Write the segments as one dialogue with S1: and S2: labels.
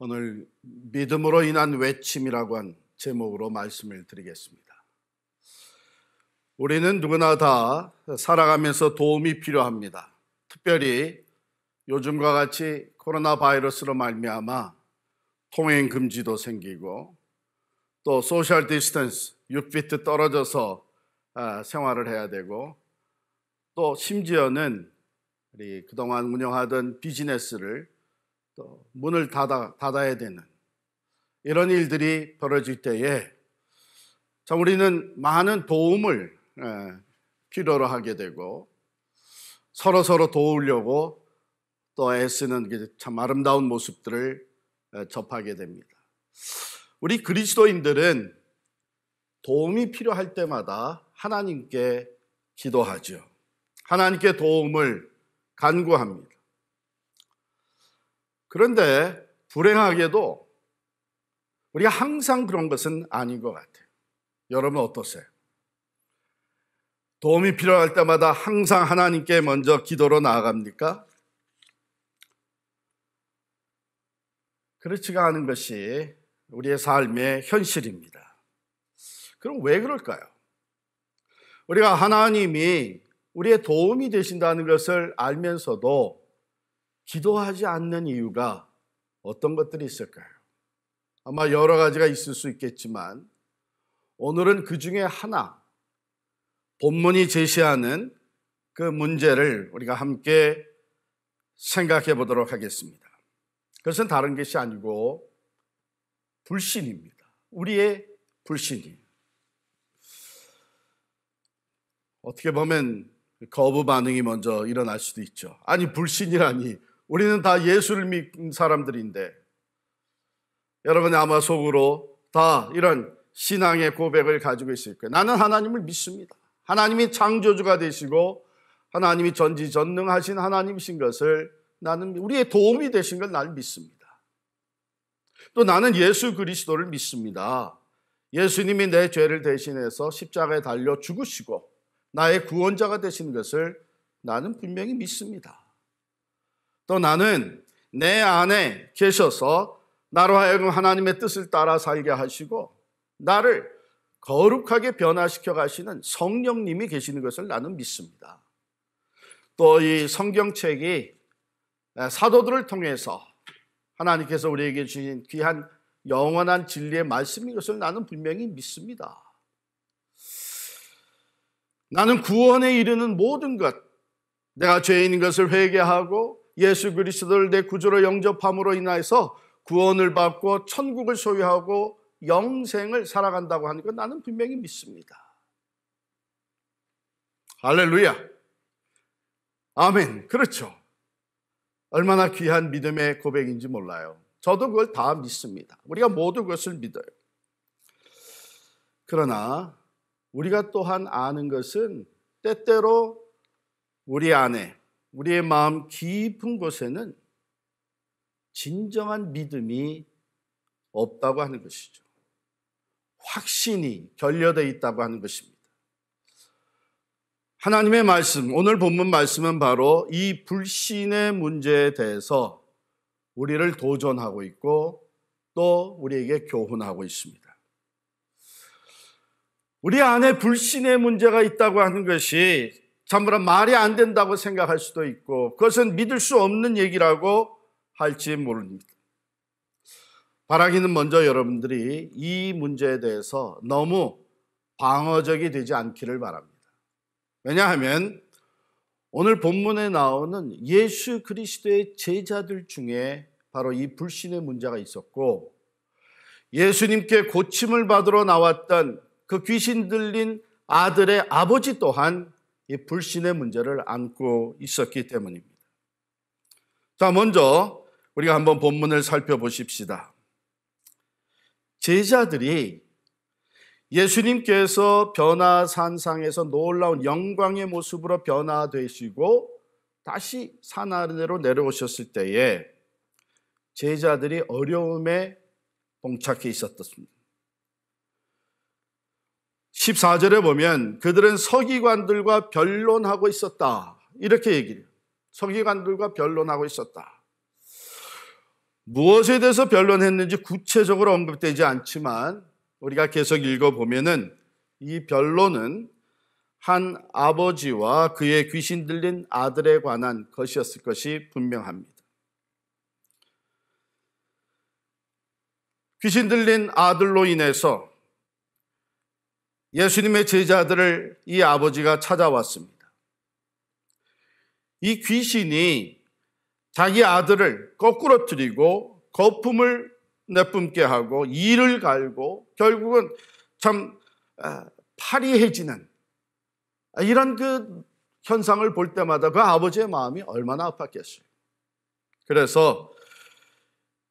S1: 오늘 믿음으로 인한 외침이라고 한 제목으로 말씀을 드리겠습니다. 우리는 누구나 다 살아가면서 도움이 필요합니다. 특별히 요즘과 같이 코로나 바이러스로 말미암아 통행 금지도 생기고 또 소셜 디스턴스 6피트 떨어져서 생활을 해야 되고 또 심지어는 우리 그동안 운영하던 비즈니스를 또 문을 닫아야 되는 이런 일들이 벌어질 때에 참 우리는 많은 도움을 필요로 하게 되고 서로 도우려고 또 애쓰는 참 아름다운 모습들을 접하게 됩니다. 우리 그리스도인들은 도움이 필요할 때마다 하나님께 기도하죠. 하나님께 도움을 간구합니다. 그런데 불행하게도 우리가 항상 그런 것은 아닌 것 같아요. 여러분 어떠세요? 도움이 필요할 때마다 항상 하나님께 먼저 기도로 나아갑니까? 그렇지가 않은 것이 우리의 삶의 현실입니다. 그럼 왜 그럴까요? 우리가 하나님이 우리의 도움이 되신다는 것을 알면서도 기도하지 않는 이유가 어떤 것들이 있을까요? 아마 여러 가지가 있을 수 있겠지만 오늘은 그 중에 하나, 본문이 제시하는 그 문제를 우리가 함께 생각해 보도록 하겠습니다. 그것은 다른 것이 아니고 불신입니다. 우리의 불신이. 어떻게 보면 거부 반응이 먼저 일어날 수도 있죠. 아니, 불신이라니. 우리는 다 예수를 믿는 사람들인데. 여러분 아마 속으로 다 이런 신앙의 고백을 가지고 있을 거예요. 나는 하나님을 믿습니다. 하나님이 창조주가 되시고 하나님이 전지전능하신 하나님이신 것을 나는 우리의 도움이 되신 걸 나는 믿습니다. 또 나는 예수 그리스도를 믿습니다. 예수님이 내 죄를 대신해서 십자가에 달려 죽으시고 나의 구원자가 되신 것을 나는 분명히 믿습니다. 또 나는 내 안에 계셔서 나로 하여금 하나님의 뜻을 따라 살게 하시고 나를 거룩하게 변화시켜 가시는 성령님이 계시는 것을 나는 믿습니다. 또 이 성경책이 사도들을 통해서 하나님께서 우리에게 주신 귀한 영원한 진리의 말씀인 것을 나는 분명히 믿습니다. 나는 구원에 이르는 모든 것, 내가 죄인인 것을 회개하고 예수 그리스도를 내 구주로 영접함으로 인해서 구원을 받고 천국을 소유하고 영생을 살아간다고 하는 것 나는 분명히 믿습니다. 할렐루야. 아멘. 그렇죠. 얼마나 귀한 믿음의 고백인지 몰라요. 저도 그걸 다 믿습니다. 우리가 모두 그것을 믿어요. 그러나 우리가 또한 아는 것은 때때로 우리 안에, 우리의 마음 깊은 곳에는 진정한 믿음이 없다고 하는 것이죠. 확신이 결여되어 있다고 하는 것입니다. 하나님의 말씀, 오늘 본문 말씀은 바로 이 불신의 문제에 대해서 우리를 도전하고 있고 또 우리에게 교훈하고 있습니다. 우리 안에 불신의 문제가 있다고 하는 것이 참으로 말이 안 된다고 생각할 수도 있고 그것은 믿을 수 없는 얘기라고 할지 모릅니다. 바라기는 먼저 여러분들이 이 문제에 대해서 너무 방어적이 되지 않기를 바랍니다. 왜냐하면 오늘 본문에 나오는 예수 그리스도의 제자들 중에 바로 이 불신의 문제가 있었고 예수님께 고침을 받으러 나왔던 그 귀신 들린 아들의 아버지 또한 이 불신의 문제를 안고 있었기 때문입니다. 자, 먼저 우리가 한번 본문을 살펴보십시다. 제자들이 예수님께서 변화산상에서 놀라운 영광의 모습으로 변화되시고 다시 산 아래로 내려오셨을 때에 제자들이 어려움에 봉착해 있었습니다. 14절에 보면 그들은 서기관들과 변론하고 있었다. 이렇게 얘기해요. 서기관들과 변론하고 있었다. 무엇에 대해서 변론했는지 구체적으로 언급되지 않지만 우리가 계속 읽어보면은 이 변론은 한 아버지와 그의 귀신 들린 아들에 관한 것이었을 것이 분명합니다. 귀신 들린 아들로 인해서 예수님의 제자들을 이 아버지가 찾아왔습니다. 이 귀신이 자기 아들을 거꾸러뜨리고 거품을 내뿜게 하고 이를 갈고 결국은 참 파리해지는 이런 그 현상을 볼 때마다 그 아버지의 마음이 얼마나 아팠겠어요. 그래서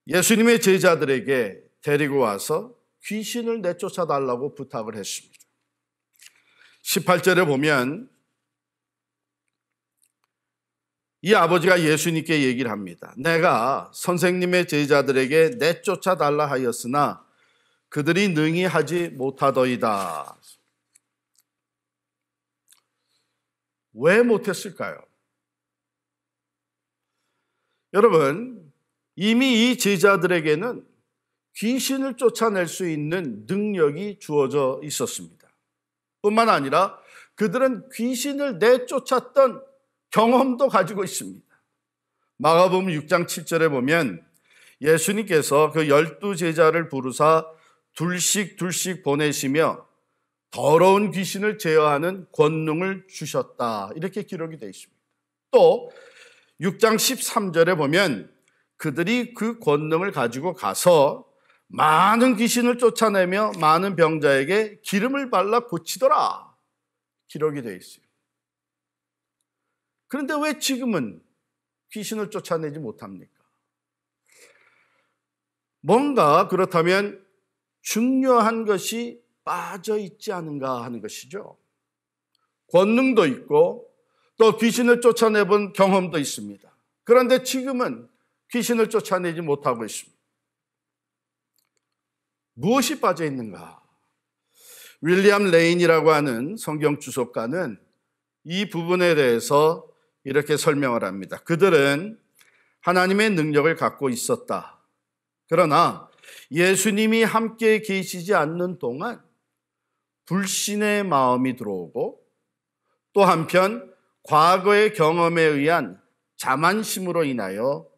S1: 예수님의 제자들에게 데리고 와서 귀신을 내쫓아 달라고 부탁을 했습니다. 18절에 보면 이 아버지가 예수님께 얘기를 합니다. 내가 선생님의 제자들에게 내쫓아 달라 하였으나 그들이 능히 하지 못하더이다. 왜 못했을까요? 여러분, 이미 이 제자들에게는 귀신을 쫓아낼 수 있는 능력이 주어져 있었습니다. 뿐만 아니라 그들은 귀신을 내쫓았던 경험도 가지고 있습니다. 마가복음 6장 7절에 보면 예수님께서 그 12제자를 부르사 둘씩 보내시며 더러운 귀신을 제어하는 권능을 주셨다. 이렇게 기록이 되어 있습니다. 또 6장 13절에 보면 그들이 그 권능을 가지고 가서 많은 귀신을 쫓아내며 많은 병자에게 기름을 발라 고치더라. 기록이 되어 있어요. 그런데 왜 지금은 귀신을 쫓아내지 못합니까? 뭔가 그렇다면 중요한 것이 빠져 있지 않은가 하는 것이죠. 권능도 있고 또 귀신을 쫓아내본 경험도 있습니다. 그런데 지금은 귀신을 쫓아내지 못하고 있습니다. 무엇이 빠져 있는가? 윌리엄 레인이라고 하는 성경 주석가는 이 부분에 대해서 이렇게 설명을 합니다. 그들은 하나님의 능력을 갖고 있었다. 그러나 예수님이 함께 계시지 않는 동안 불신의 마음이 들어오고 또 한편 과거의 경험에 의한 자만심으로 인하여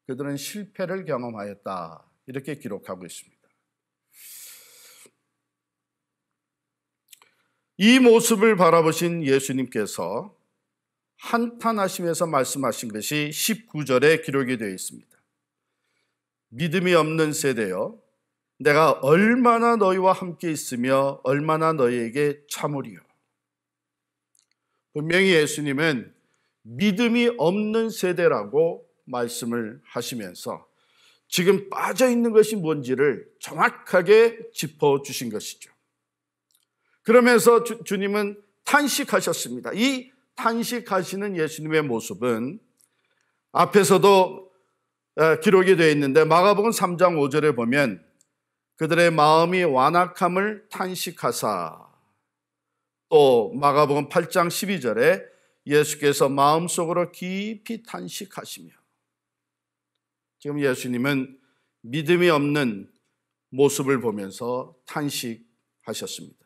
S1: 그들은 실패를 경험하였다. 이렇게 기록하고 있습니다. 이 모습을 바라보신 예수님께서 한탄하시면서 말씀하신 것이 19절에 기록이 되어 있습니다. 믿음이 없는 세대여, 내가 얼마나 너희와 함께 있으며 얼마나 너희에게 참으리요. 분명히 예수님은 믿음이 없는 세대라고 말씀을 하시면서 지금 빠져 있는 것이 뭔지를 정확하게 짚어주신 것이죠. 그러면서 주님은 탄식하셨습니다. 이 탄식하시는 예수님의 모습은 앞에서도 기록이 되어 있는데 마가복음 3장 5절에 보면 그들의 마음이 완악함을 탄식하사, 또 마가복음 8장 12절에 예수께서 마음속으로 깊이 탄식하시며, 지금 예수님은 믿음이 없는 모습을 보면서 탄식하셨습니다.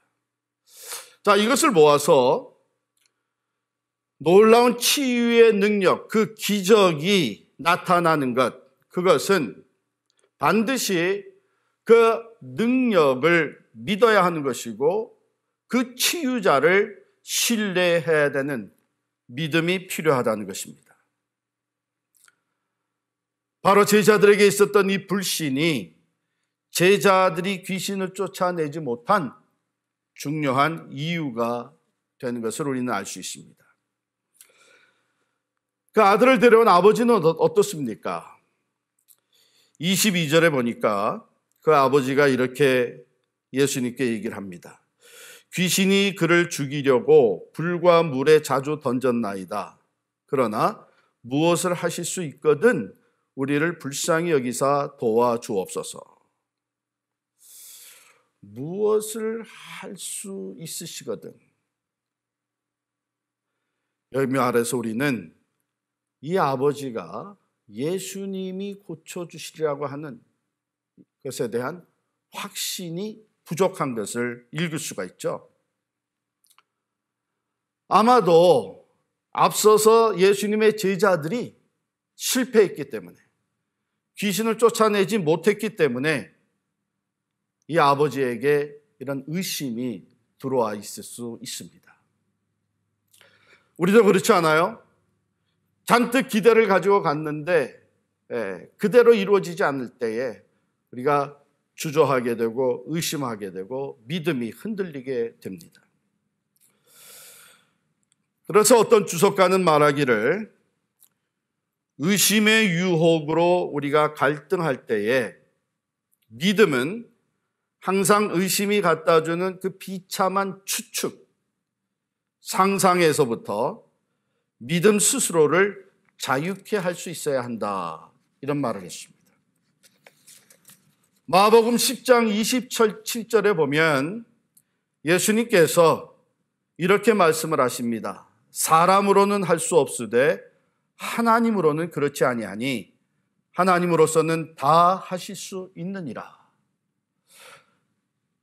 S1: 자, 이것을 모아서 놀라운 치유의 능력, 그 기적이 나타나는 것, 그것은 반드시 그 능력을 믿어야 하는 것이고 그 치유자를 신뢰해야 되는 믿음이 필요하다는 것입니다. 바로 제자들에게 있었던 이 불신이 제자들이 귀신을 쫓아내지 못한 중요한 이유가 되는 것을 우리는 알 수 있습니다. 그 아들을 데려온 아버지는 어떻습니까? 22절에 보니까 그 아버지가 이렇게 예수님께 얘기를 합니다. 귀신이 그를 죽이려고 불과 물에 자주 던졌나이다. 그러나 무엇을 하실 수 있거든 우리를 불쌍히 여기사 도와주옵소서. 무엇을 할 수 있으시거든. 여기 아래서 우리는 이 아버지가 예수님이 고쳐주시리라고 하는 것에 대한 확신이 부족한 것을 읽을 수가 있죠. 아마도 앞서서 예수님의 제자들이 실패했기 때문에, 귀신을 쫓아내지 못했기 때문에 이 아버지에게 이런 의심이 들어와 있을 수 있습니다. 우리도 그렇지 않아요? 잔뜩 기대를 가지고 갔는데 그대로 이루어지지 않을 때에 우리가 주저하게 되고 의심하게 되고 믿음이 흔들리게 됩니다. 그래서 어떤 주석가는 말하기를, 의심의 유혹으로 우리가 갈등할 때에 믿음은 항상 의심이 갖다주는 그 비참한 추측, 상상에서부터 믿음 스스로를 자유케 할 수 있어야 한다, 이런 말을 했습니다. 마가복음 10장 27절에 보면 예수님께서 이렇게 말씀을 하십니다. 사람으로는 할 수 없으되 하나님으로는 그렇지 아니하니 하나님으로서는 다 하실 수 있느니라.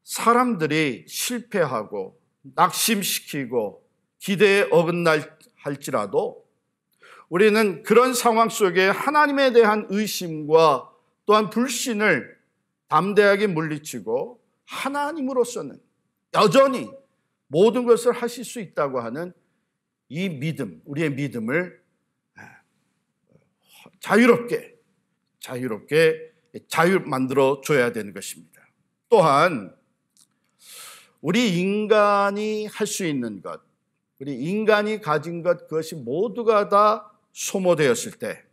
S1: 사람들이 실패하고 낙심시키고 기대에 어긋날 할지라도 우리는 그런 상황 속에 하나님에 대한 의심과 또한 불신을 담대하게 물리치고 하나님으로서는 여전히 모든 것을 하실 수 있다고 하는 이 믿음, 우리의 믿음을 자유롭게 만들어 줘야 되는 것입니다. 또한 우리 인간이 할 수 있는 것, 우리 인간이 가진 것, 그것이 모두가 다 소모되었을 때,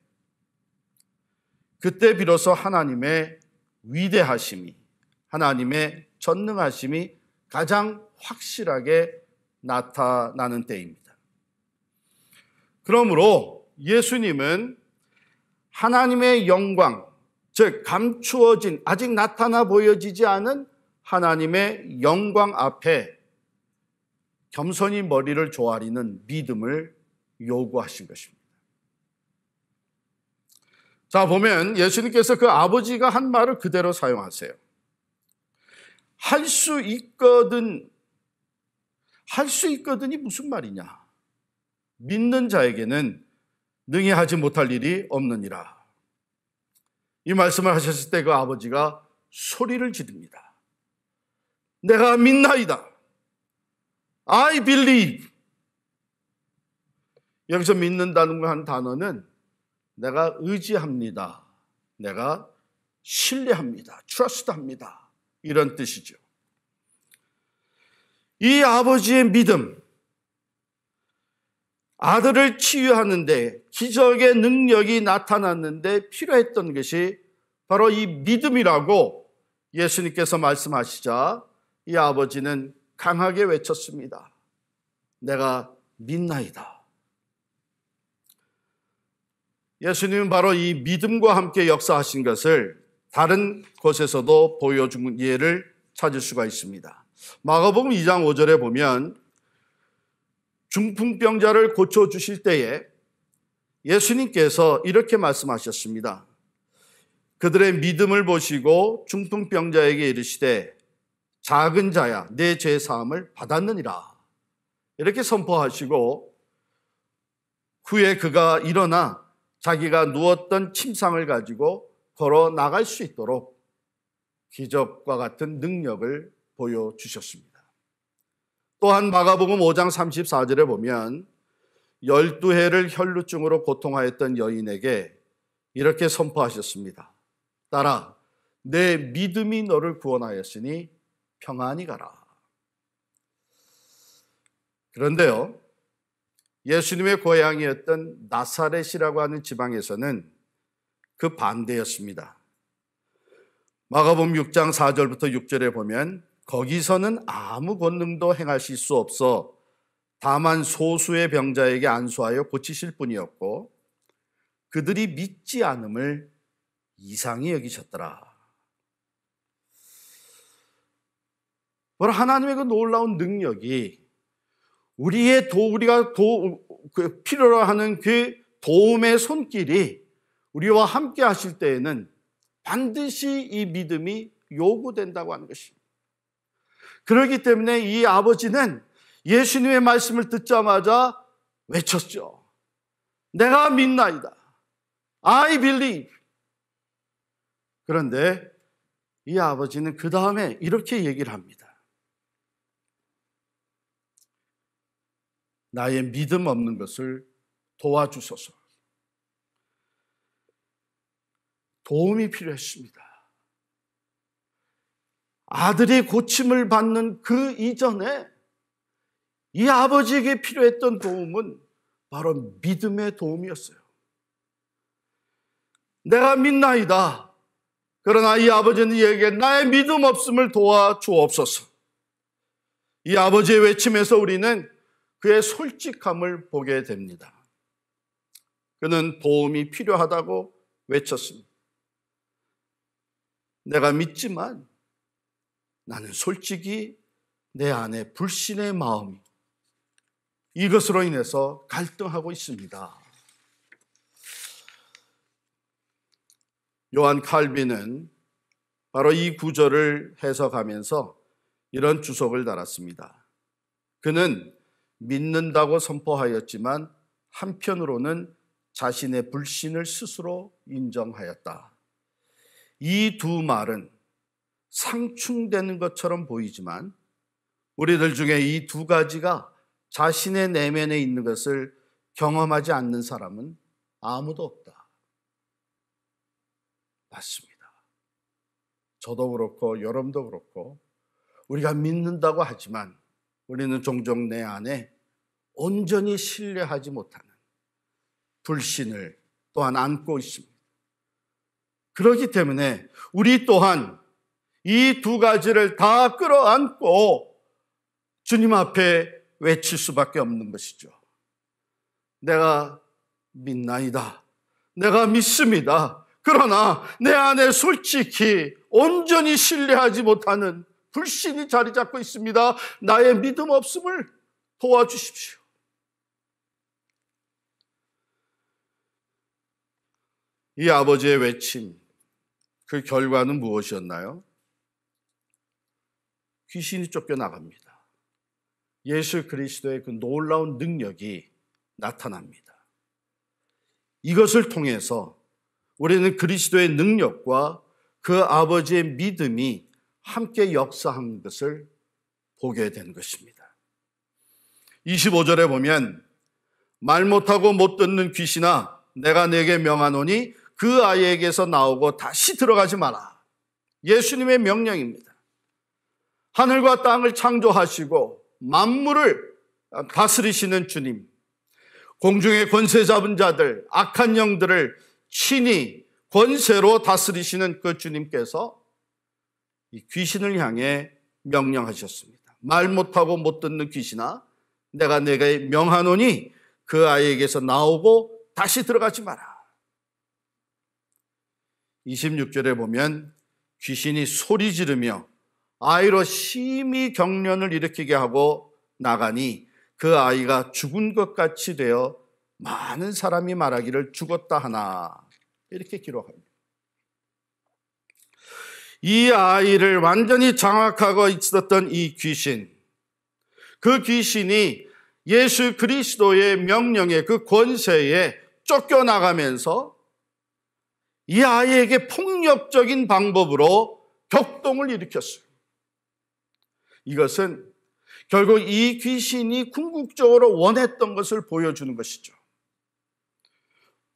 S1: 그때 비로소 하나님의 위대하심이, 하나님의 전능하심이 가장 확실하게 나타나는 때입니다. 그러므로 예수님은 하나님의 영광, 즉 감추어진, 아직 나타나 보여지지 않은 하나님의 영광 앞에 겸손히 머리를 조아리는 믿음을 요구하신 것입니다. 자, 보면 예수님께서 그 아버지가 한 말을 그대로 사용하세요. 할 수 있거든. 할 수 있거든이 무슨 말이냐? 믿는 자에게는 능히 하지 못할 일이 없느니라. 이 말씀을 하셨을 때 그 아버지가 소리를 지릅니다. 내가 믿나이다. I believe. 여기서 믿는다는 한 단어는 내가 의지합니다. 내가 신뢰합니다. trust합니다. 이런 뜻이죠. 이 아버지의 믿음, 아들을 치유하는데 기적의 능력이 나타났는데 필요했던 것이 바로 이 믿음이라고 예수님께서 말씀하시자 이 아버지는 강하게 외쳤습니다. 내가 믿나이다. 예수님은 바로 이 믿음과 함께 역사하신 것을 다른 곳에서도 보여준 예를 찾을 수가 있습니다. 마가복음 2장 5절에 보면 중풍병자를 고쳐주실 때에 예수님께서 이렇게 말씀하셨습니다. 그들의 믿음을 보시고 중풍병자에게 이르시되 작은 자야 내 죄 사함을 받았느니라. 이렇게 선포하시고 후에 그가 일어나 자기가 누웠던 침상을 가지고 걸어 나갈 수 있도록 기적과 같은 능력을 보여주셨습니다. 또한 마가복음 5장 34절에 보면 12해를 혈루증으로 고통하였던 여인에게 이렇게 선포하셨습니다. 딸아, 내 믿음이 너를 구원하였으니 평안히 가라. 그런데요, 예수님의 고향이었던 나사렛이라고 하는 지방에서는 그 반대였습니다. 마가복음 6장 4절부터 6절에 보면 거기서는 아무 권능도 행하실 수 없어 다만 소수의 병자에게 안수하여 고치실 뿐이었고 그들이 믿지 않음을 이상히 여기셨더라. 바로 하나님의 그 놀라운 능력이 우리가 필요로 하는 그 도움의 손길이 우리와 함께 하실 때에는 반드시 이 믿음이 요구된다고 하는 것입니다. 그렇기 때문에 이 아버지는 예수님의 말씀을 듣자마자 외쳤죠. 내가 믿나이다. I believe. 그런데 이 아버지는 그 다음에 이렇게 얘기를 합니다. 나의 믿음 없는 것을 도와주소서. 도움이 필요했습니다. 아들이 고침을 받는 그 이전에 이 아버지에게 필요했던 도움은 바로 믿음의 도움이었어요. 내가 믿나이다. 그러나 이 아버지는 이에게 나의 믿음 없음을 도와주옵소서. 이 아버지의 외침에서 우리는 그의 솔직함을 보게 됩니다. 그는 도움이 필요하다고 외쳤습니다. 내가 믿지만 나는 솔직히 내 안에 불신의 마음이 이것으로 인해서 갈등하고 있습니다. 요한 칼빈은 바로 이 구절을 해석하면서 이런 주석을 달았습니다. 그는 믿는다고 선포하였지만 한편으로는 자신의 불신을 스스로 인정하였다. 이 두 말은 상충되는 것처럼 보이지만 우리들 중에 이 두 가지가 자신의 내면에 있는 것을 경험하지 않는 사람은 아무도 없다. 맞습니다. 저도 그렇고 여러분도 그렇고 우리가 믿는다고 하지만 우리는 종종 내 안에 온전히 신뢰하지 못하는 불신을 또한 안고 있습니다. 그렇기 때문에 우리 또한 이 두 가지를 다 끌어안고 주님 앞에 외칠 수밖에 없는 것이죠. 내가 믿나이다. 내가 믿습니다. 그러나 내 안에 솔직히 온전히 신뢰하지 못하는 불신이 자리 잡고 있습니다. 나의 믿음 없음을 도와주십시오. 이 아버지의 외침, 그 결과는 무엇이었나요? 귀신이 쫓겨나갑니다. 예수 그리스도의 그 놀라운 능력이 나타납니다. 이것을 통해서 우리는 그리스도의 능력과 그 아버지의 믿음이 함께 역사한 것을 보게 된 것입니다. 25절에 보면 말 못하고 못 듣는 귀신아 내가 내게 명하노니 그 아이에게서 나오고 다시 들어가지 마라. 예수님의 명령입니다. 하늘과 땅을 창조하시고 만물을 다스리시는 주님, 공중의 권세 잡은 자들, 악한 영들을 친히 권세로 다스리시는 그 주님께서 이 귀신을 향해 명령하셨습니다. 말 못하고 못 듣는 귀신아 내가 내게 명하노니 그 아이에게서 나오고 다시 들어가지 마라. 26절에 보면 귀신이 소리 지르며 아이로 심히 경련을 일으키게 하고 나가니 그 아이가 죽은 것 같이 되어 많은 사람이 말하기를 죽었다 하나 이렇게 기록합니다. 이 아이를 완전히 장악하고 있었던 이 귀신, 그 귀신이 예수 그리스도의 명령에 그 권세에 쫓겨나가면서 이 아이에게 폭력적인 방법으로 격동을 일으켰어요. 이것은 결국 이 귀신이 궁극적으로 원했던 것을 보여주는 것이죠.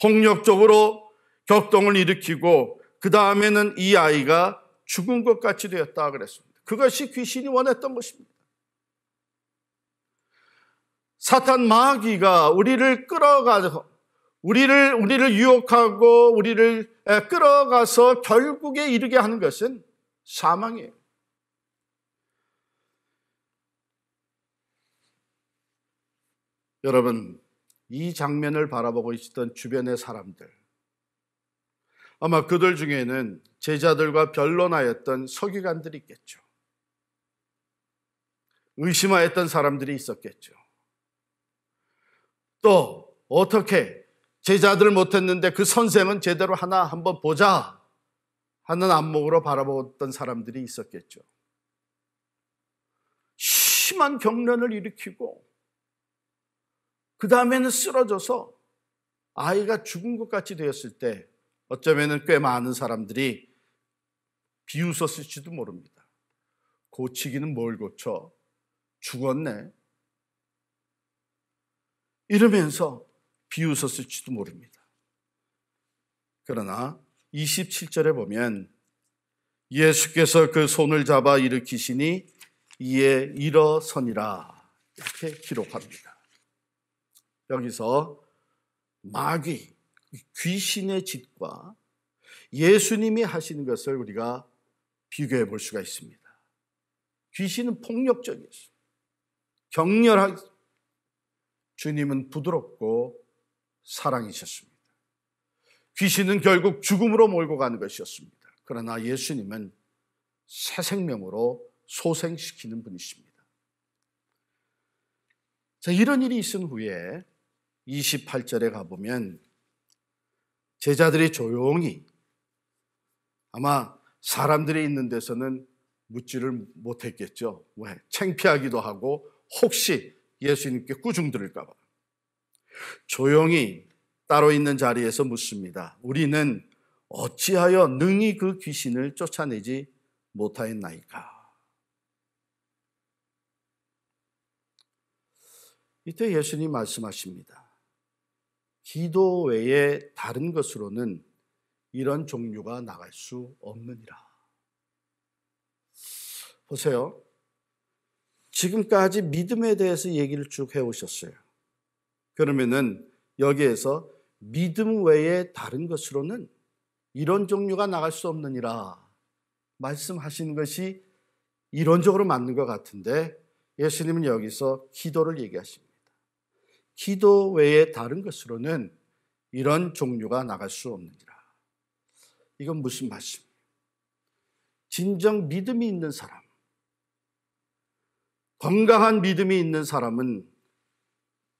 S1: 폭력적으로 격동을 일으키고 그 다음에는 이 아이가 죽은 것 같이 되었다 그랬습니다. 그것이 귀신이 원했던 것입니다. 사탄 마귀가 우리를 끌어가서 우리를 유혹하고 우리를 끌어가서 결국에 이르게 하는 것은 사망이에요. 여러분, 이 장면을 바라보고 있었던 주변의 사람들, 아마 그들 중에는 제자들과 변론하였던 서기관들이 있겠죠. 의심하였던 사람들이 있었겠죠. 또 어떻게 제자들 못했는데 그 선생은 제대로 하나 한번 보자 하는 안목으로 바라보던 사람들이 있었겠죠. 심한 경련을 일으키고 그 다음에는 쓰러져서 아이가 죽은 것 같이 되었을 때 어쩌면 꽤 많은 사람들이 비웃었을지도 모릅니다. 고치기는 뭘 고쳐? 죽었네. 이러면서 비웃었을지도 모릅니다. 그러나 27절에 보면 예수께서 그 손을 잡아 일으키시니 이에 일어서니라 이렇게 기록합니다. 여기서 마귀, 귀신의 짓과 예수님이 하시는 것을 우리가 비교해 볼 수가 있습니다. 귀신은 폭력적이었어요. 격렬하게, 주님은 부드럽고 사랑이셨습니다. 귀신은 결국 죽음으로 몰고 가는 것이었습니다. 그러나 예수님은 새 생명으로 소생시키는 분이십니다. 자, 이런 일이 있은 후에 28절에 가보면 제자들이 조용히, 아마 사람들이 있는 데서는 묻지를 못했겠죠. 왜? 창피하기도 하고 혹시 예수님께 꾸중 들을까 봐. 조용히 따로 있는 자리에서 묻습니다. 우리는 어찌하여 능히 그 귀신을 쫓아내지 못하였나이까? 이때 예수님 말씀하십니다. 기도 외에 다른 것으로는 이런 종류가 나갈 수 없느니라. 보세요. 지금까지 믿음에 대해서 얘기를 쭉 해오셨어요. 그러면은 여기에서 믿음 외에 다른 것으로는 이런 종류가 나갈 수 없느니라 말씀하시는 것이 이론적으로 맞는 것 같은데 예수님은 여기서 기도를 얘기하십니다. 기도 외에 다른 것으로는 이런 종류가 나갈 수 없느니라. 이건 무슨 말씀이에요? 진정 믿음이 있는 사람, 건강한 믿음이 있는 사람은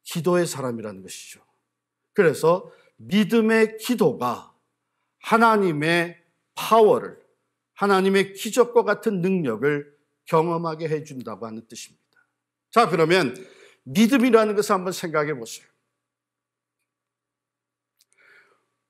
S1: 기도의 사람이라는 것이죠. 그래서 믿음의 기도가 하나님의 파워를, 하나님의 기적과 같은 능력을 경험하게 해준다고 하는 뜻입니다. 자, 그러면 믿음이라는 것을 한번 생각해 보세요.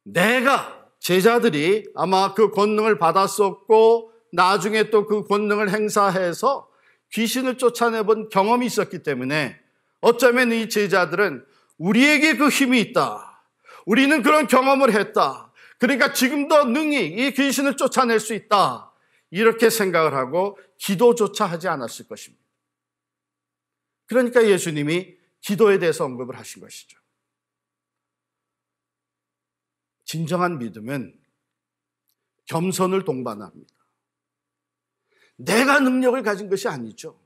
S1: 내가, 제자들이 아마 그 권능을 받았었고 나중에 또 그 권능을 행사해서 귀신을 쫓아내본 경험이 있었기 때문에 어쩌면 이 제자들은 우리에게 그 힘이 있다. 우리는 그런 경험을 했다. 그러니까 지금도 능히 이 귀신을 쫓아낼 수 있다. 이렇게 생각을 하고 기도조차 하지 않았을 것입니다. 그러니까 예수님이 기도에 대해서 언급을 하신 것이죠. 진정한 믿음은 겸손을 동반합니다. 내가 능력을 가진 것이 아니죠.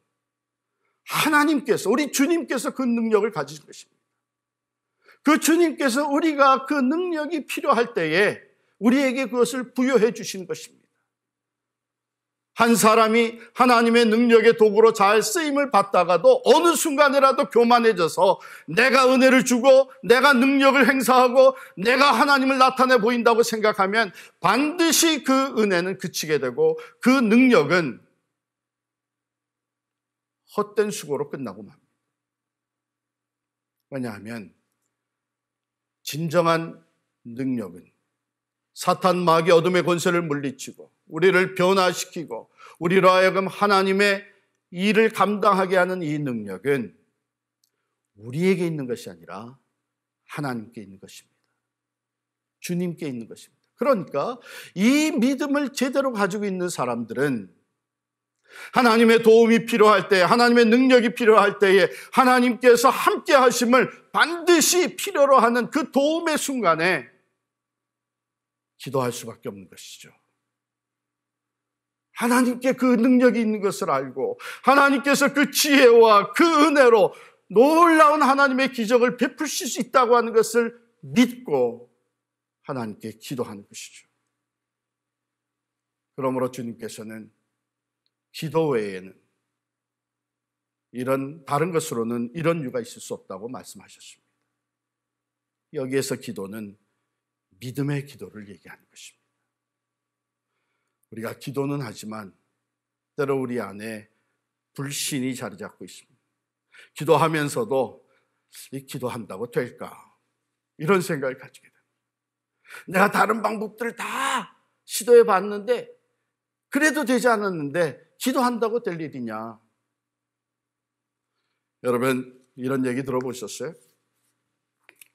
S1: 하나님께서, 우리 주님께서 그 능력을 가지신 것입니다. 그 주님께서 우리가 그 능력이 필요할 때에 우리에게 그것을 부여해 주신 것입니다. 한 사람이 하나님의 능력의 도구로 잘 쓰임을 받다가도 어느 순간이라도 교만해져서 내가 은혜를 주고 내가 능력을 행사하고 내가 하나님을 나타내 보인다고 생각하면 반드시 그 은혜는 그치게 되고 그 능력은 헛된 수고로 끝나고 맙니다. 왜냐하면 진정한 능력은 사탄 마귀 어둠의 권세를 물리치고 우리를 변화시키고 우리로 하여금 하나님의 일을 감당하게 하는 이 능력은 우리에게 있는 것이 아니라 하나님께 있는 것입니다. 주님께 있는 것입니다. 그러니까 이 믿음을 제대로 가지고 있는 사람들은 하나님의 도움이 필요할 때, 하나님의 능력이 필요할 때에 하나님께서 함께 하심을 반드시 필요로 하는 그 도움의 순간에 기도할 수밖에 없는 것이죠. 하나님께 그 능력이 있는 것을 알고 하나님께서 그 지혜와 그 은혜로 놀라운 하나님의 기적을 베푸실 수 있다고 하는 것을 믿고 하나님께 기도하는 것이죠. 그러므로 주님께서는 기도 외에는 이런 다른 것으로는 이런 이유가 있을 수 없다고 말씀하셨습니다. 여기에서 기도는 믿음의 기도를 얘기하는 것입니다. 우리가 기도는 하지만 때로 우리 안에 불신이 자리 잡고 있습니다. 기도하면서도 이 기도한다고 될까? 이런 생각을 가지게 됩니다. 내가 다른 방법들을 다 시도해 봤는데 그래도 되지 않았는데 기도한다고 될 일이냐? 여러분 이런 얘기 들어보셨어요?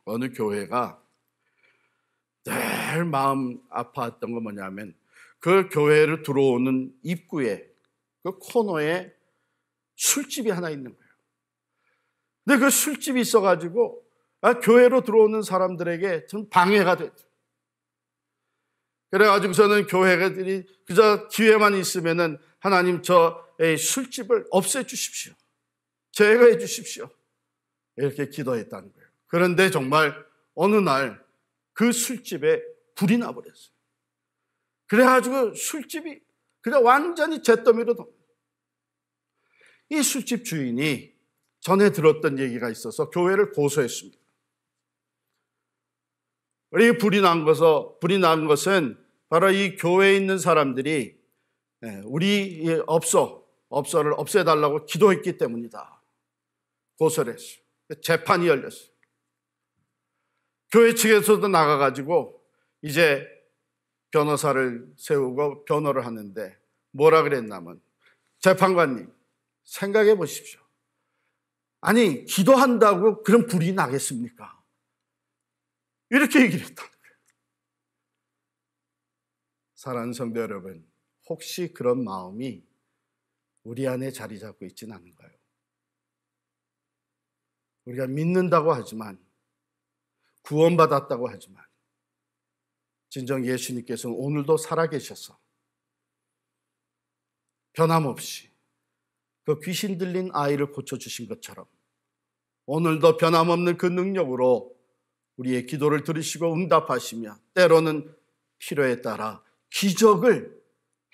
S1: 어느 교회가 늘 마음 아파했던 건 뭐냐면 그 교회를 들어오는 입구에 그 코너에 술집이 하나 있는 거예요. 근데 그 술집이 있어가지고 교회로 들어오는 사람들에게 좀 방해가 됐죠. 그래가지고서는 교회들이 그저 기회만 있으면은 하나님 저 술집을 없애주십시오. 제거해 주십시오. 이렇게 기도했다는 거예요. 그런데 정말 어느 날 그 술집에 불이 나버렸어요. 그래가지고 술집이 그냥 완전히 잿더미로 덮어요. 이 술집 주인이 전에 들었던 얘기가 있어서 교회를 고소했습니다. 우리 불이 난 것은 바로 이 교회에 있는 사람들이 우리 업소를 없애달라고 기도했기 때문이다. 고소를 했어요. 재판이 열렸어요. 교회 측에서도 나가가지고 이제 변호사를 세우고 변호를 하는데 뭐라 그랬냐면 재판관님 생각해 보십시오. 아니 기도한다고 그런 불이 나겠습니까? 이렇게 얘기를 했다는 거예요. 사랑하는 성도 여러분, 혹시 그런 마음이 우리 안에 자리 잡고 있지는 않은가요? 우리가 믿는다고 하지만 구원받았다고 하지만 진정 예수님께서는 오늘도 살아계셔서 변함없이 그 귀신 들린 아이를 고쳐주신 것처럼 오늘도 변함없는 그 능력으로 우리의 기도를 들으시고 응답하시며 때로는 필요에 따라 기적을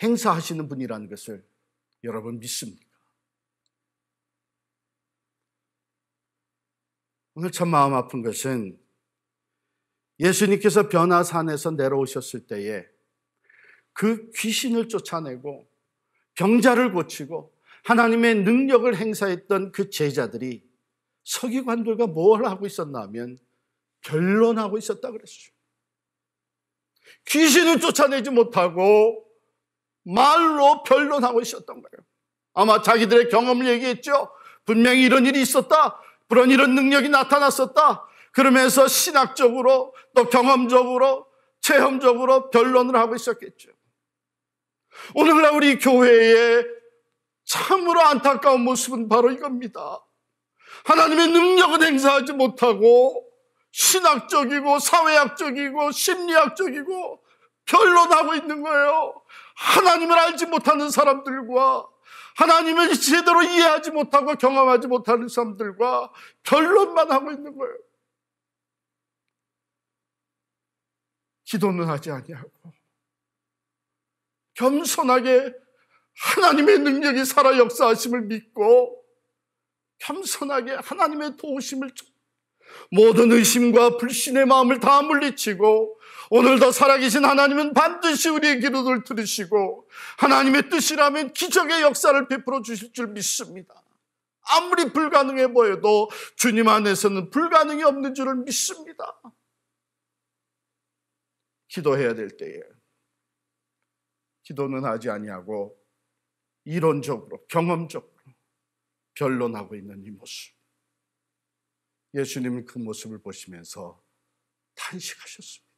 S1: 행사하시는 분이라는 것을 여러분 믿습니까? 오늘 참 마음 아픈 것은 예수님께서 변화산에서 내려오셨을 때에 그 귀신을 쫓아내고 병자를 고치고 하나님의 능력을 행사했던 그 제자들이 서기관들과 뭘 하고 있었나 하면 변론하고 있었다 그랬죠. 귀신을 쫓아내지 못하고 말로 변론하고 있었던 거예요. 아마 자기들의 경험을 얘기했죠. 분명히 이런 일이 있었다. 이런 능력이 나타났었다. 그러면서 신학적으로 또 경험적으로 체험적으로 변론을 하고 있었겠죠. 오늘날 우리 교회의 참으로 안타까운 모습은 바로 이겁니다. 하나님의 능력은 행사하지 못하고 신학적이고 사회학적이고 심리학적이고 변론하고 있는 거예요. 하나님을 알지 못하는 사람들과 하나님을 제대로 이해하지 못하고 경험하지 못하는 사람들과 변론만 하고 있는 거예요. 기도는 하지 아니하고 겸손하게 하나님의 능력이 살아 역사하심을 믿고 겸손하게 하나님의 도우심을 모든 의심과 불신의 마음을 다 물리치고 오늘도 살아계신 하나님은 반드시 우리의 기도를 들으시고 하나님의 뜻이라면 기적의 역사를 베풀어 주실 줄 믿습니다. 아무리 불가능해 보여도 주님 안에서는 불가능이 없는 줄을 믿습니다. 기도해야 될 때에 기도는 하지 아니하고 이론적으로 경험적으로 변론하고 있는 이 모습, 예수님은 그 모습을 보시면서 탄식하셨습니다.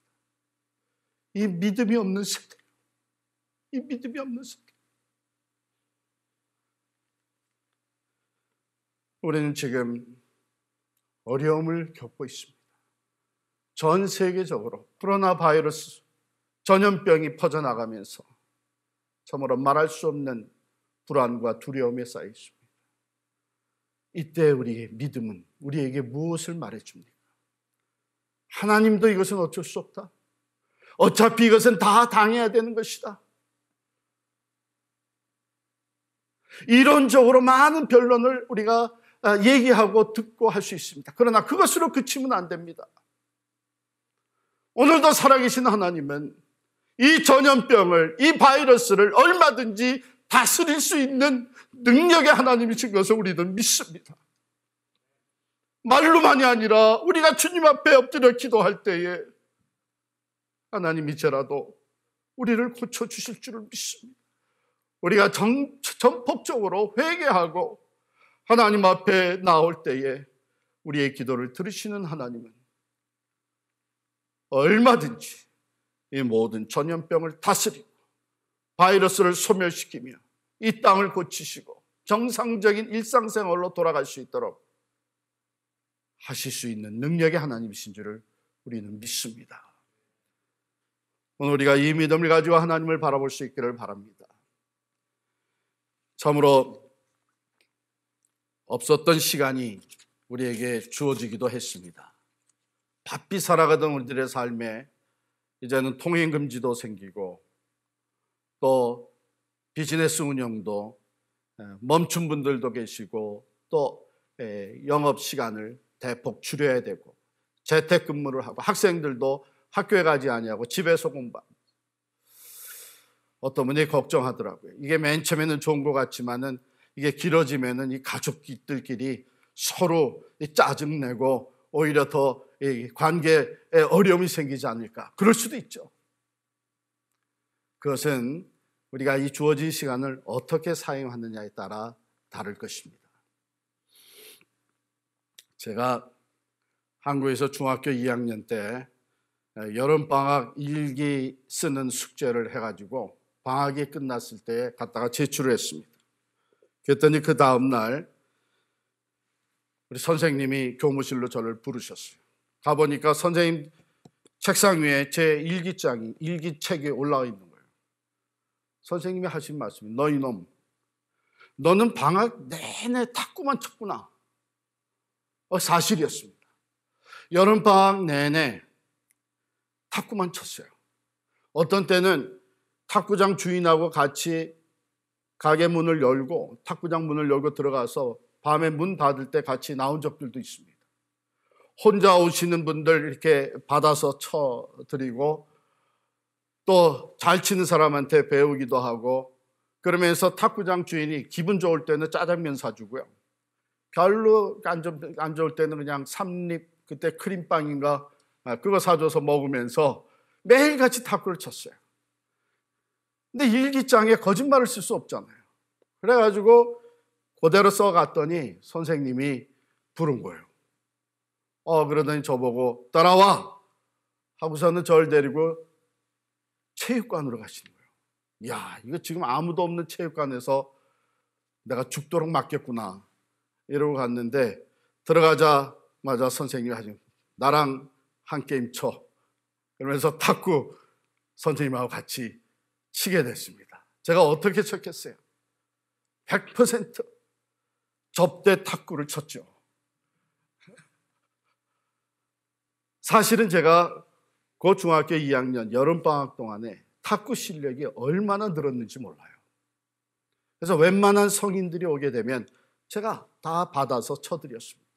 S1: 이 믿음이 없는 세대, 이 믿음이 없는 세대. 우리는 지금 어려움을 겪고 있습니다. 전 세계적으로 코로나 바이러스 전염병이 퍼져나가면서 참으로 말할 수 없는 불안과 두려움에 쌓여 있습니다. 이때 우리의 믿음은 우리에게 무엇을 말해줍니까? 하나님도 이것은 어쩔 수 없다. 어차피 이것은 다 당해야 되는 것이다. 이론적으로 많은 변론을 우리가 얘기하고 듣고 할 수 있습니다. 그러나 그것으로 그치면 안 됩니다. 오늘도 살아계신 하나님은 이 전염병을, 이 바이러스를 얼마든지 다스릴 수 있는 능력의 하나님이신 것을 우리는 믿습니다. 말로만이 아니라 우리가 주님 앞에 엎드려 기도할 때에 하나님 이제라도 우리를 고쳐주실 줄을 믿습니다. 우리가 전폭적으로 회개하고 하나님 앞에 나올 때에 우리의 기도를 들으시는 하나님은 얼마든지 이 모든 전염병을 다스리고 바이러스를 소멸시키며 이 땅을 고치시고 정상적인 일상생활로 돌아갈 수 있도록 하실 수 있는 능력의 하나님이신 줄을 우리는 믿습니다. 오늘 우리가 이 믿음을 가지고 하나님을 바라볼 수 있기를 바랍니다. 참으로 없었던 시간이 우리에게 주어지기도 했습니다. 바삐 살아가던 우리들의 삶에 이제는 통행금지도 생기고 또 비즈니스 운영도 멈춘 분들도 계시고 또 영업시간을 대폭 줄여야 되고 재택근무를 하고 학생들도 학교에 가지 아니하고 집에서 공부하고 어떤 분이 걱정하더라고요. 이게 맨 처음에는 좋은 것 같지만은 이게 길어지면은 이 가족들끼리 서로 짜증내고 오히려 더 관계에 어려움이 생기지 않을까. 그럴 수도 있죠. 그것은 우리가 이 주어진 시간을 어떻게 사용하느냐에 따라 다를 것입니다. 제가 한국에서 중학교 2학년 때 여름방학 일기 쓰는 숙제를 해가지고 방학이 끝났을 때 갔다가 제출을 했습니다. 그랬더니 그 다음날 우리 선생님이 교무실로 저를 부르셨어요. 가보니까 선생님 책상 위에 제 일기책이 올라와 있는 거예요. 선생님이 하신 말씀이 너 이놈, 너는 방학 내내 탁구만 쳤구나. 사실이었습니다. 여름방학 내내 탁구만 쳤어요. 어떤 때는 탁구장 주인하고 같이 가게 문을 열고 탁구장 문을 열고 들어가서 밤에 문 닫을 때 같이 나온 적들도 있습니다. 혼자 오시는 분들 이렇게 받아서 쳐드리고 또 잘 치는 사람한테 배우기도 하고 그러면서 탁구장 주인이 기분 좋을 때는 짜장면 사주고요. 별로 안 좋을 때는 그냥 삼립 그때 크림빵인가 그거 사줘서 먹으면서 매일같이 탁구를 쳤어요. 근데 일기장에 거짓말을 쓸 수 없잖아요. 그래가지고 그대로 써갔더니 선생님이 부른 거예요. 그러더니 저보고 따라와 하고서는 저를 데리고 체육관으로 가시는 거예요. 야, 이거 지금 아무도 없는 체육관에서 내가 죽도록 맞겠구나 이러고 갔는데 들어가자마자 선생님이 하신 나랑 한 게임 쳐 그러면서 탁구 선생님하고 같이 치게 됐습니다. 제가 어떻게 쳤겠어요? 100% 접대 탁구를 쳤죠. 사실은 제가 그 중학교 2학년 여름방학 동안에 탁구 실력이 얼마나 늘었는지 몰라요. 그래서 웬만한 성인들이 오게 되면 제가 다 받아서 쳐드렸습니다.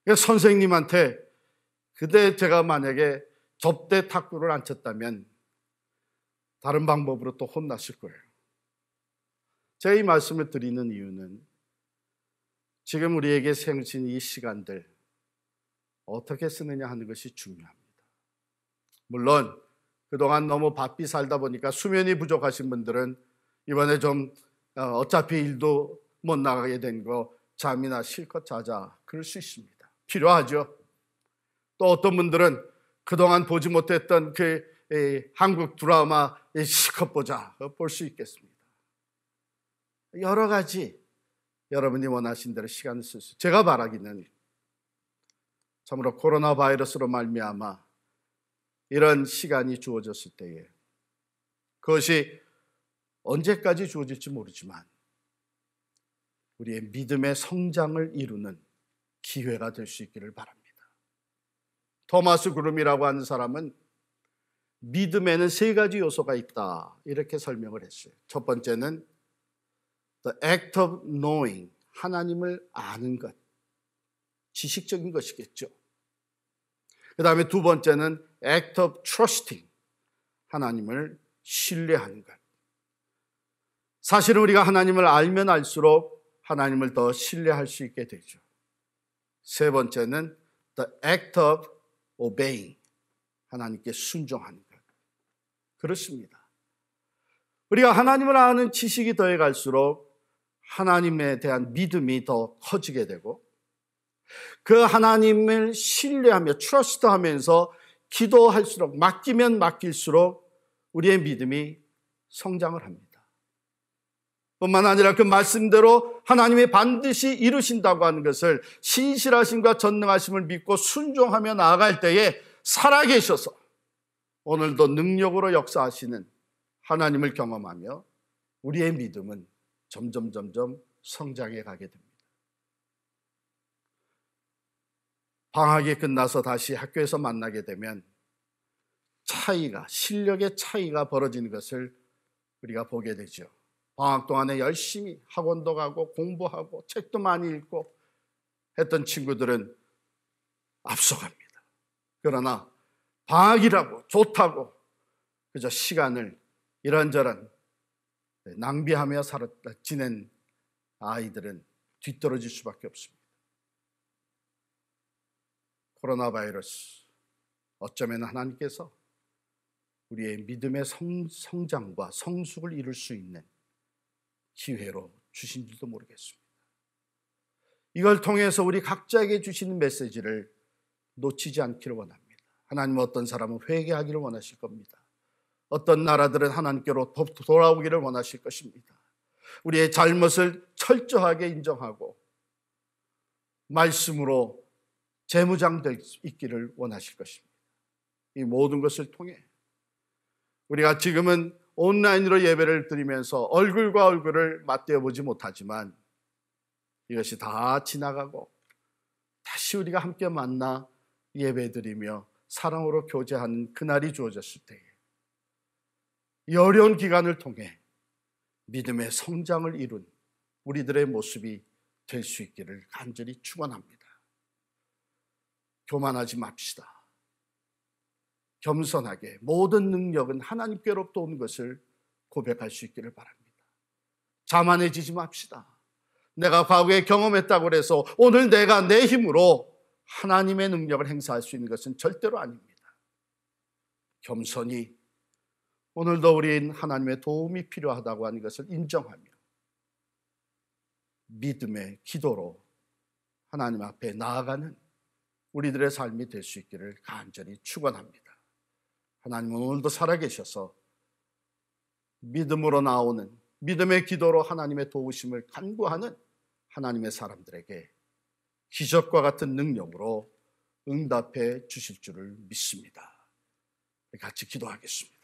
S1: 그래서 선생님한테 그때 제가 만약에 접대 탁구를 안 쳤다면 다른 방법으로 또 혼났을 거예요. 제가 이 말씀을 드리는 이유는 지금 우리에게 생긴 이 시간들 어떻게 쓰느냐 하는 것이 중요합니다. 물론 그동안 너무 바삐 살다 보니까 수면이 부족하신 분들은 이번에 좀 어차피 일도 못 나가게 된 거 잠이나 실컷 자자 그럴 수 있습니다. 필요하죠. 또 어떤 분들은 그동안 보지 못했던 그 한국 드라마 실컷 보자 볼 수 있겠습니다. 여러 가지 여러분이 원하신 대로 시간을 쓸 수. 제가 바라기는 참으로 코로나 바이러스로 말미암아 이런 시간이 주어졌을 때에 그것이 언제까지 주어질지 모르지만 우리의 믿음의 성장을 이루는 기회가 될 수 있기를 바랍니다. 토마스 그룸이라고 하는 사람은 믿음에는 세 가지 요소가 있다 이렇게 설명을 했어요. 첫 번째는 The act of knowing, 하나님을 아는 것, 지식적인 것이겠죠. 그 다음에 두 번째는 act of trusting, 하나님을 신뢰하는 것. 사실은 우리가 하나님을 알면 알수록 하나님을 더 신뢰할 수 있게 되죠. 세 번째는 the act of obeying, 하나님께 순종하는 것. 그렇습니다. 우리가 하나님을 아는 지식이 더해갈수록 하나님에 대한 믿음이 더 커지게 되고, 그 하나님을 신뢰하며 트러스트하면서 기도할수록, 맡기면 맡길수록 우리의 믿음이 성장을 합니다. 뿐만 아니라 그 말씀대로 하나님이 반드시 이루신다고 하는 것을, 신실하심과 전능하심을 믿고 순종하며 나아갈 때에 살아계셔서 오늘도 능력으로 역사하시는 하나님을 경험하며 우리의 믿음은 점점 성장해 가게 됩니다. 방학이 끝나서 다시 학교에서 만나게 되면 실력의 차이가 벌어지는 것을 우리가 보게 되죠. 방학 동안에 열심히 학원도 가고 공부하고 책도 많이 읽고 했던 친구들은 앞서갑니다. 그러나 방학이라고 좋다고 그저 시간을 이런저런 낭비하며 지낸 아이들은 뒤떨어질 수밖에 없습니다. 코로나 바이러스, 어쩌면 하나님께서 우리의 믿음의 성장과 성숙을 이룰 수 있는 기회로 주신 줄도 모르겠습니다. 이걸 통해서 우리 각자에게 주시는 메시지를 놓치지 않기를 원합니다. 하나님은 어떤 사람은 회개하기를 원하실 겁니다. 어떤 나라들은 하나님께로 돌아오기를 원하실 것입니다. 우리의 잘못을 철저하게 인정하고 말씀으로 재무장될 수 있기를 원하실 것입니다. 이 모든 것을 통해 우리가 지금은 온라인으로 예배를 드리면서 얼굴과 얼굴을 맞대어 보지 못하지만 이것이 다 지나가고 다시 우리가 함께 만나 예배 드리며 사랑으로 교제하는 그날이 주어졌을 때에 이 어려운 기간을 통해 믿음의 성장을 이룬 우리들의 모습이 될 수 있기를 간절히 축원합니다. 교만하지 맙시다. 겸손하게 모든 능력은 하나님께로부터 온 것을 고백할 수 있기를 바랍니다. 자만해지지 맙시다. 내가 과거에 경험했다고 해서 오늘 내가 내 힘으로 하나님의 능력을 행사할 수 있는 것은 절대로 아닙니다. 겸손히 오늘도 우리는 하나님의 도움이 필요하다고 하는 것을 인정하며 믿음의 기도로 하나님 앞에 나아가는 우리들의 삶이 될 수 있기를 간절히 축원합니다. 하나님은 오늘도 살아계셔서 믿음으로 나오는 믿음의 기도로 하나님의 도우심을 간구하는 하나님의 사람들에게 기적과 같은 능력으로 응답해 주실 줄을 믿습니다. 같이 기도하겠습니다.